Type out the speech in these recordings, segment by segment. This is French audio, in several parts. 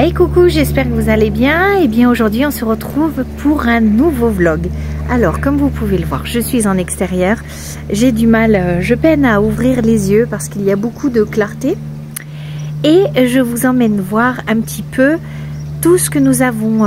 Hey coucou, j'espère que vous allez bien. Et bien aujourd'hui on se retrouve pour un nouveau vlog. Alors comme vous pouvez le voir, je suis en extérieur. J'ai du mal, je peine à ouvrir les yeux parce qu'il y a beaucoup de clarté. Et je vous emmène voir un petit peu tout ce que nous avons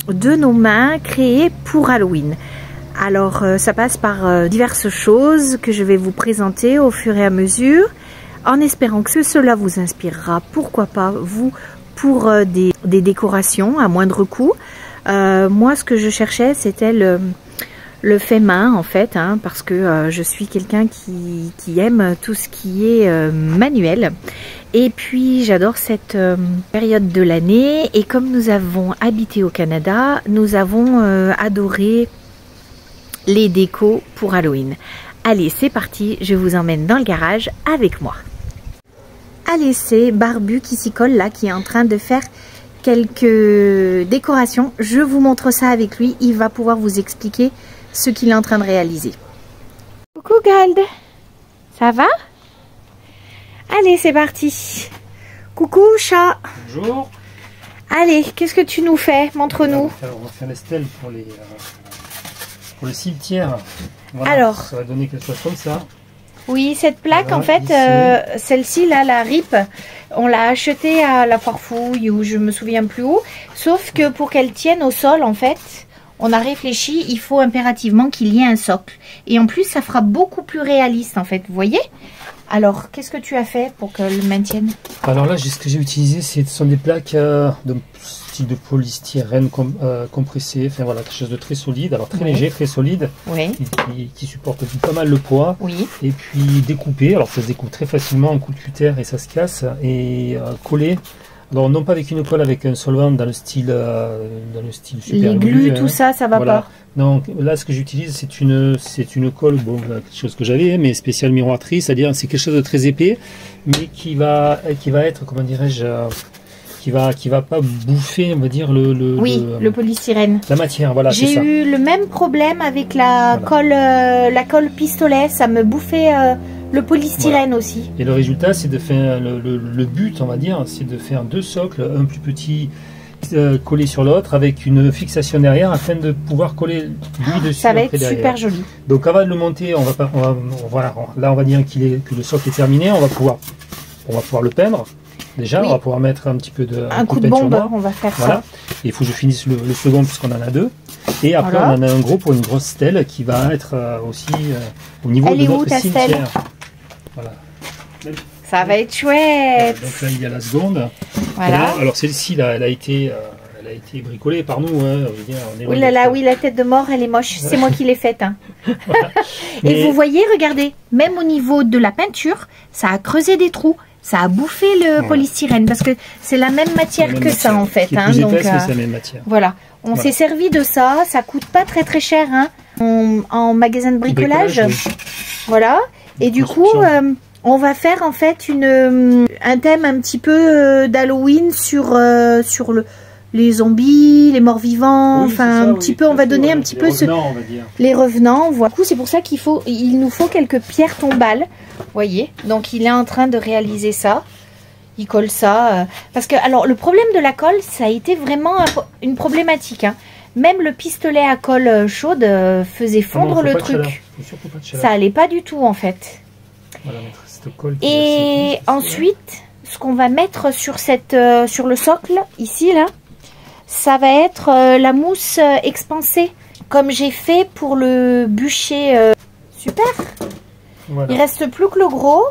de nos mains créé pour Halloween. Alors ça passe par diverses choses que je vais vous présenter au fur et à mesure, en espérant que cela vous inspirera, pourquoi pas vous, pour des décorations à moindre coût. Moi ce que je cherchais c'était le fait main en fait, hein, parce que je suis quelqu'un qui aime tout ce qui est manuel. Et puis j'adore cette période de l'année, et comme nous avons habité au Canada, nous avons adoré les décos pour Halloween. Allez, c'est parti, je vous emmène dans le garage avec moi. Allez, c'est Barbu qui s'y colle là, qui est en train de faire quelques décorations. Je vous montre ça avec lui, il va pouvoir vous expliquer ce qu'il est en train de réaliser. Coucou Gold, ça va? Allez, c'est parti. Coucou chat. Bonjour. Allez, qu'est-ce que tu nous fais? Montre-nous. On va faire les stèles pour le cimetière. Voilà, alors, ça va donner quelque chose comme ça. Oui, cette plaque, voilà, en fait, celle-ci, là, la RIP, on l'a achetée à la foire fouille ou je me souviens plus où. Sauf que pour qu'elle tienne au sol, en fait, on a réfléchi, il faut impérativement qu'il y ait un socle. Et en plus, ça fera beaucoup plus réaliste, en fait, vous voyez? Alors, qu'est-ce que tu as fait pour qu'elle le maintienne? Alors là, ce que j'ai utilisé, ce sont des plaques de style de polystyrène compressé, enfin voilà, quelque chose de très solide, alors très léger, très solide, qui supporte pas mal le poids, et puis découpé, alors ça se découpe très facilement en coup de cutter et ça se casse, et collé. Alors non pas avec une colle, avec un solvant dans le style super glue, tout ça va voilà. Pas. Non, là ce que j'utilise c'est une colle, bon, quelque chose que j'avais, mais spéciale miroiterie, c'est-à-dire c'est quelque chose de très épais, mais qui va être, comment dirais-je, qui va pas bouffer, on va dire le polystyrène. La matière, voilà. J'ai eu le même problème avec la colle pistolet, ça me bouffait. Le polystyrène aussi. Et le résultat, c'est de faire le but, on va dire, c'est de faire deux socles, un plus petit collé sur l'autre, avec une fixation derrière, afin de pouvoir coller lui dessus. Ça va être super joli. Donc avant de le monter, là on va dire que le socle est terminé, on va pouvoir le peindre. Déjà, on va pouvoir mettre un petit peu de coup de bombe. Noire. On va faire ça. Il faut que je finisse le second puisqu'on en a deux. Et après, on en a un gros pour une grosse stèle qui va être aussi au niveau de notre cimetière. Voilà. Ça va être chouette. Donc là, il y a la seconde. Voilà. Alors celle-ci, là, elle a été bricolée par nous. Hein. Oui, la tête de mort, elle est moche. C'est moi qui l'ai faite. Hein. Voilà. Et vous voyez, regardez, même au niveau de la peinture, ça a creusé des trous. Ça a bouffé le polystyrène parce que c'est la même matière que ça en fait. Hein, donc c'est la même matière. Voilà, on s'est servi de ça. Ça coûte pas très cher hein, en magasin de bricolage. Voilà. Et du coup, on va faire en fait un thème un petit peu d'Halloween sur les zombies, les morts vivants, enfin un petit peu, on va donner un petit peu les revenants. Voilà. Du coup, c'est pour ça il nous faut quelques pierres tombales. Voyez, donc il est en train de réaliser ça. Il colle ça parce que alors le problème de la colle, ça a été vraiment une problématique. Hein. Même le pistolet à colle chaude faisait fondre le truc. Ça allait pas du tout en fait. Voilà, cette colle et ensuite, ce qu'on va mettre sur le socle ici là, ça va être la mousse expansée, comme j'ai fait pour le bûcher. Super. Voilà. Il reste plus que le gros.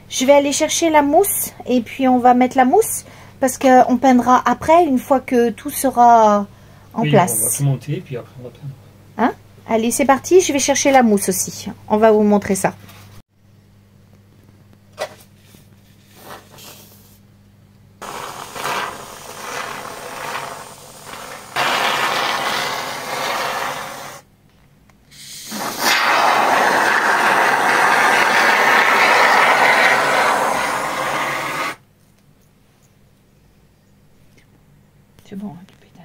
Je vais aller chercher la mousse et puis on va mettre la mousse parce qu'on peindra après une fois que tout sera en place. On va tout monter et puis après on va peindre. Hein? Allez, c'est parti. Je vais chercher la mousse aussi. On va vous montrer ça. C'est bon, hein, tu pétales.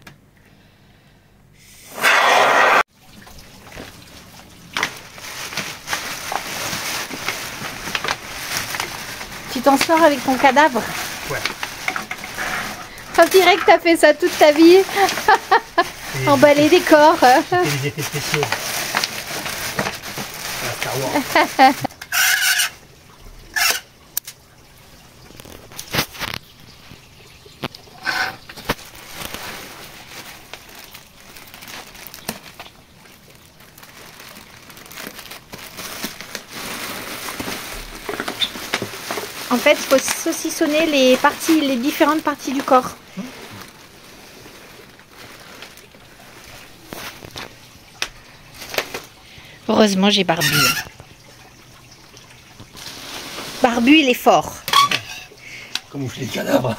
Tu t'en sors avec ton cadavre? Ouais. On dirait que tu as fait ça toute ta vie. Emballer des décors. C'était des effets spéciaux. Star Wars. En fait, il faut saucissonner les différentes parties du corps. Heureusement, j'ai Barbu. Barbu, il est fort. Camoufler le cadavre.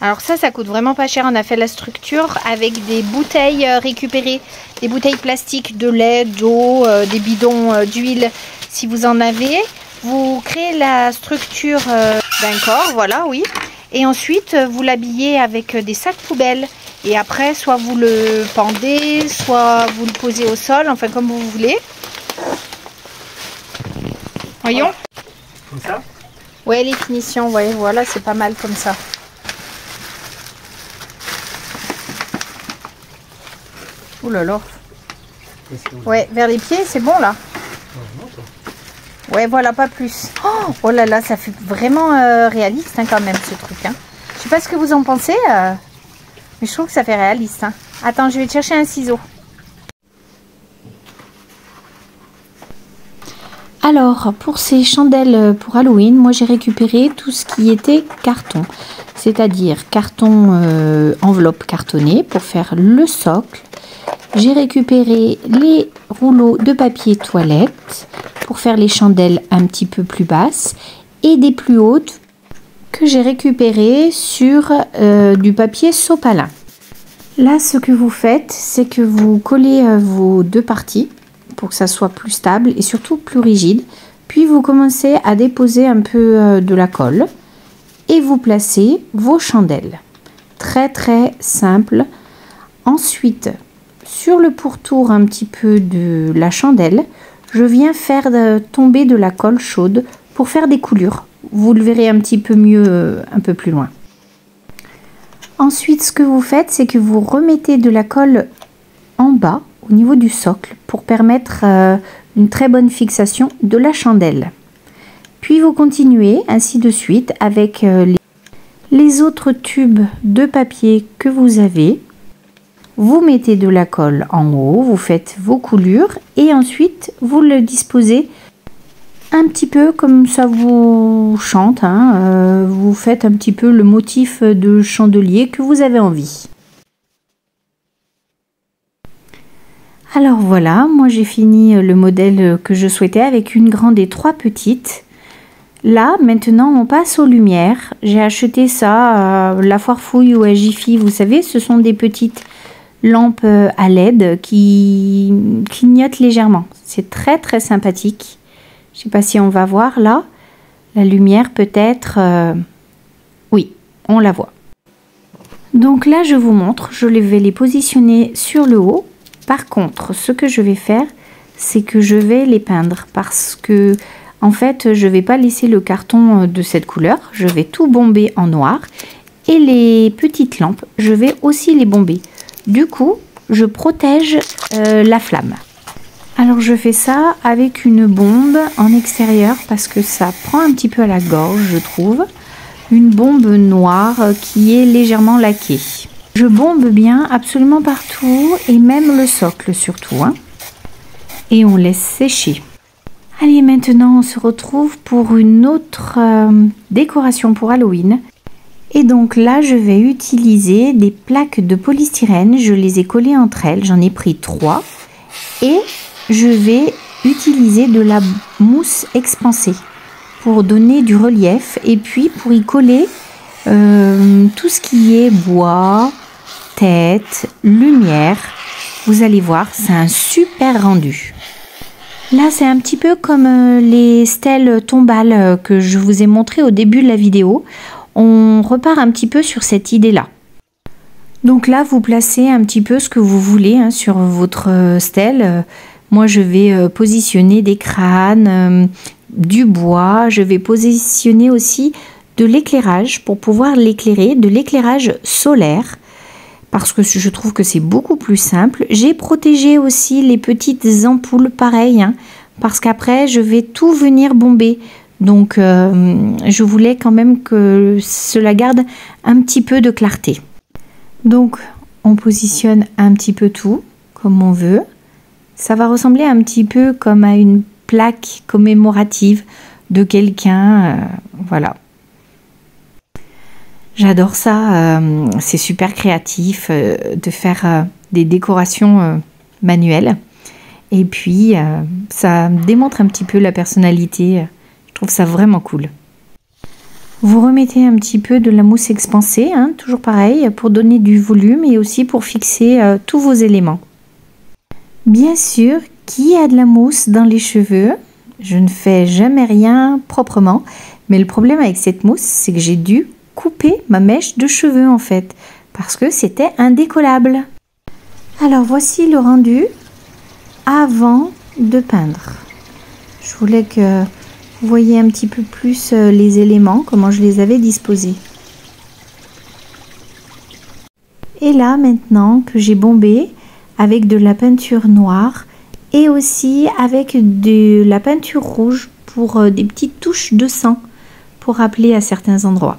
Alors ça coûte vraiment pas cher. On a fait la structure avec des bouteilles récupérées, des bouteilles plastiques de lait, d'eau, des bidons d'huile. Si vous en avez, vous créez la structure d'un corps, voilà, oui. Et ensuite, vous l'habillez avec des sacs poubelles. Et après, soit vous le pendez, soit vous le posez au sol, enfin comme vous voulez. Voyons. Voilà. Comme ça? Ouais, les finitions, ouais, voilà, c'est pas mal comme ça. Ouh là là. Ouais, vers les pieds, c'est bon là. Ouais, voilà, pas plus. Oh là là, ça fait vraiment réaliste hein, quand même ce truc. Hein. Je sais pas ce que vous en pensez, mais je trouve que ça fait réaliste. Hein. Attends, je vais te chercher un ciseau. Alors, pour ces chandelles pour Halloween, moi j'ai récupéré tout ce qui était carton. C'est-à-dire carton enveloppe cartonnée pour faire le socle. J'ai récupéré les rouleaux de papier toilette pour faire les chandelles un petit peu plus basses et des plus hautes que j'ai récupérées sur du papier sopalin. Là, ce que vous faites, c'est que vous collez vos deux parties pour que ça soit plus stable et surtout plus rigide. Puis vous commencez à déposer un peu de la colle et vous placez vos chandelles. Très très simple. Ensuite, sur le pourtour un petit peu de la chandelle, je viens faire tomber de la colle chaude pour faire des coulures. Vous le verrez un petit peu mieux un peu plus loin. Ensuite, ce que vous faites, c'est que vous remettez de la colle en bas, au niveau du socle, pour permettre une très bonne fixation de la chandelle. Puis vous continuez ainsi de suite avec les autres tubes de papier que vous avez. Vous mettez de la colle en haut, vous faites vos coulures et ensuite vous le disposez un petit peu comme ça vous chante. Hein, vous faites un petit peu le motif de chandelier que vous avez envie. Alors voilà, moi j'ai fini le modèle que je souhaitais avec une grande et trois petites. Là, maintenant, on passe aux lumières. J'ai acheté ça à la Foire Fouille ou à Jiffy. Vous savez, ce sont des petites lampes à LED qui clignotent légèrement. C'est très très sympathique. Je ne sais pas si on va voir là. La lumière peut-être... oui, on la voit. Donc là, je vous montre. Je vais les positionner sur le haut. Par contre, ce que je vais faire, c'est que je vais les peindre parce que... En fait, je ne vais pas laisser le carton de cette couleur, je vais tout bomber en noir et les petites lampes, je vais aussi les bomber. Du coup, je protège la flamme. Alors je fais ça avec une bombe en extérieur parce que ça prend un petit peu à la gorge, je trouve. Une bombe noire qui est légèrement laquée. Je bombe bien absolument partout et même le socle surtout. Hein. Et on laisse sécher. Allez, maintenant on se retrouve pour une autre décoration pour Halloween. Et donc là, je vais utiliser des plaques de polystyrène. Je les ai collées entre elles. J'en ai pris 3. Et je vais utiliser de la mousse expansée pour donner du relief. Et puis pour y coller tout ce qui est bois, tête, lumière. Vous allez voir, c'est un super rendu. Là, c'est un petit peu comme les stèles tombales que je vous ai montré au début de la vidéo. On repart un petit peu sur cette idée-là. Donc là, vous placez un petit peu ce que vous voulez hein, sur votre stèle. Moi, je vais positionner des crânes, du bois. Je vais positionner aussi de l'éclairage pour pouvoir l'éclairer, de l'éclairage solaire, parce que je trouve que c'est beaucoup plus simple. J'ai protégé aussi les petites ampoules, pareil, hein, parce qu'après je vais tout venir bomber. Donc je voulais quand même que cela garde un petit peu de clarté. Donc on positionne un petit peu tout comme on veut. Ça va ressembler un petit peu comme à une plaque commémorative de quelqu'un, voilà. J'adore ça, c'est super créatif de faire des décorations manuelles. Et puis, ça démontre un petit peu la personnalité. Je trouve ça vraiment cool. Vous remettez un petit peu de la mousse expansée, hein, toujours pareil, pour donner du volume et aussi pour fixer tous vos éléments. Bien sûr, qui a de la mousse dans les cheveux? Je ne fais jamais rien proprement. Mais le problème avec cette mousse, c'est que j'ai dû couper ma mèche de cheveux en fait, parce que c'était indécollable. Alors voici le rendu avant de peindre. Je voulais que vous voyez un petit peu plus les éléments, comment je les avais disposés. Et là maintenant que j'ai bombé avec de la peinture noire et aussi avec de la peinture rouge pour des petites touches de sang pour rappeler à certains endroits.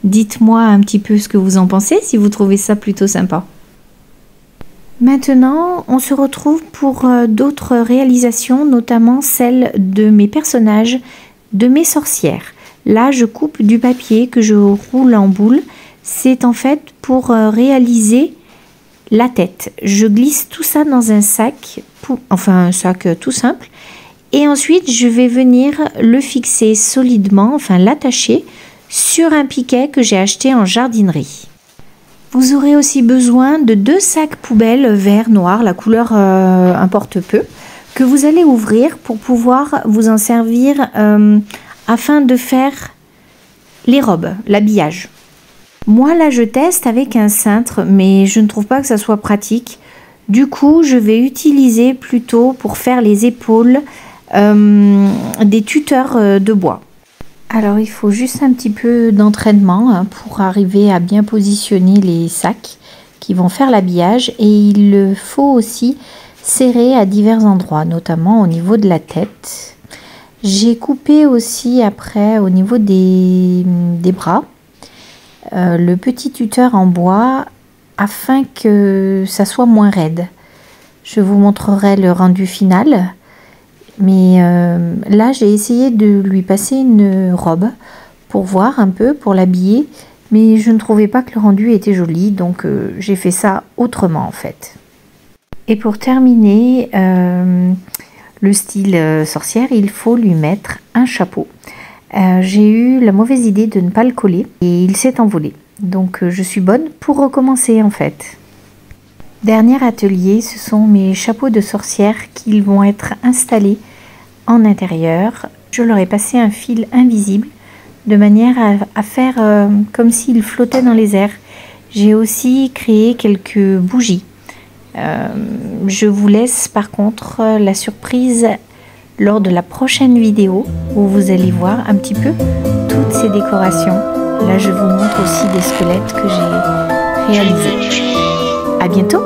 Dites-moi un petit peu ce que vous en pensez, si vous trouvez ça plutôt sympa. Maintenant, on se retrouve pour d'autres réalisations, notamment celle de mes personnages, de mes sorcières. Là, je coupe du papier que je roule en boule. C'est en fait pour réaliser la tête. Je glisse tout ça dans un sac, enfin un sac tout simple. Et ensuite, je vais venir le fixer solidement, enfin l'attacher sur un piquet que j'ai acheté en jardinerie. Vous aurez aussi besoin de 2 sacs poubelles vert noir, la couleur importe peu, que vous allez ouvrir pour pouvoir vous en servir afin de faire les robes, l'habillage. Moi là je teste avec un cintre, mais je ne trouve pas que ça soit pratique. Du coup je vais utiliser plutôt pour faire les épaules des tuteurs de bois. Alors il faut juste un petit peu d'entraînement hein, pour arriver à bien positionner les sacs qui vont faire l'habillage, et il faut aussi serrer à divers endroits, notamment au niveau de la tête. J'ai coupé aussi après au niveau des bras le petit tuteur en bois afin que ça soit moins raide. Je vous montrerai le rendu final. Mais là, j'ai essayé de lui passer une robe pour voir un peu, pour l'habiller. Mais je ne trouvais pas que le rendu était joli, donc j'ai fait ça autrement en fait. Et pour terminer le style sorcière, il faut lui mettre un chapeau. J'ai eu la mauvaise idée de ne pas le coller et il s'est envolé. Donc je suis bonne pour recommencer en fait. Dernier atelier, ce sont mes chapeaux de sorcière qui vont être installés en intérieur. Je leur ai passé un fil invisible de manière à faire comme s'ils flottaient dans les airs. J'ai aussi créé quelques bougies. Je vous laisse par contre la surprise lors de la prochaine vidéo où vous allez voir un petit peu toutes ces décorations. Là, je vous montre aussi des squelettes que j'ai réalisés. À bientôt!